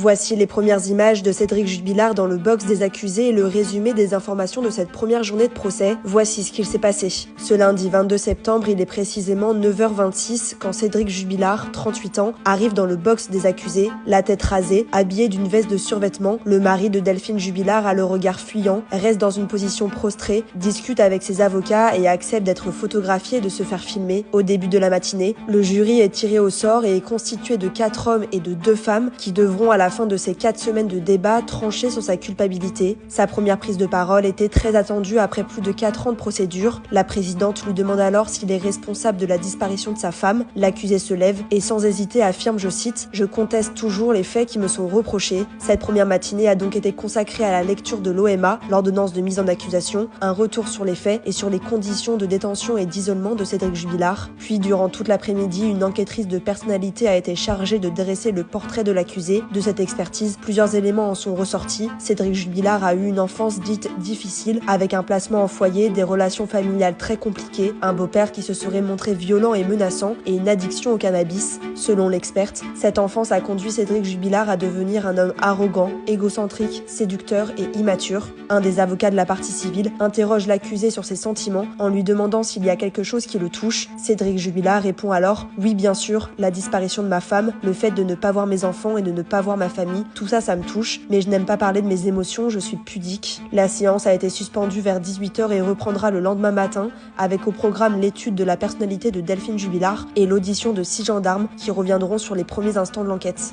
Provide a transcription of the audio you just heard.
Voici les premières images de Cédric Jubilard dans le box des accusés et le résumé des informations de cette première journée de procès. Voici ce qu'il s'est passé. Ce lundi 22 septembre, il est précisément 9h26 quand Cédric Jubilard, 38 ans, arrive dans le box des accusés, la tête rasée, habillé d'une veste de survêtement. Le mari de Delphine Jubilard a le regard fuyant, reste dans une position prostrée, discute avec ses avocats et accepte d'être photographié et de se faire filmer. Au début de la matinée, le jury est tiré au sort et est constitué de 4 hommes et de 2 femmes qui devront à la fin de ces 4 semaines de débat trancher sur sa culpabilité. Sa première prise de parole était très attendue après plus de 4 ans de procédure. La présidente lui demande alors s'il est responsable de la disparition de sa femme. L'accusé se lève et sans hésiter affirme, je cite, « Je conteste toujours les faits qui me sont reprochés ». Cette première matinée a donc été consacrée à la lecture de l'OMA, l'ordonnance de mise en accusation, un retour sur les faits et sur les conditions de détention et d'isolement de Cédric Jubilard. Puis durant toute l'après-midi, une enquêtrice de personnalité a été chargée de dresser le portrait de l'accusé. De cette expertise, plusieurs éléments en sont ressortis. Cédric Jubilard a eu une enfance dite difficile, avec un placement en foyer, des relations familiales très compliquées, un beau-père qui se serait montré violent et menaçant et une addiction au cannabis. Selon l'experte, cette enfance a conduit Cédric Jubilard à devenir un homme arrogant, égocentrique, séducteur et immature. Un des avocats de la partie civile interroge l'accusé sur ses sentiments en lui demandant s'il y a quelque chose qui le touche. Cédric Jubilard répond alors « Oui, bien sûr, la disparition de ma femme, le fait de ne pas voir mes enfants et de ne pas voir ma famille, tout ça, ça me touche, mais je n'aime pas parler de mes émotions, je suis pudique. » La séance a été suspendue vers 18h et reprendra le lendemain matin avec au programme l'étude de la personnalité de Delphine Jubilard et l'audition de 6 gendarmes qui reviendront sur les premiers instants de l'enquête.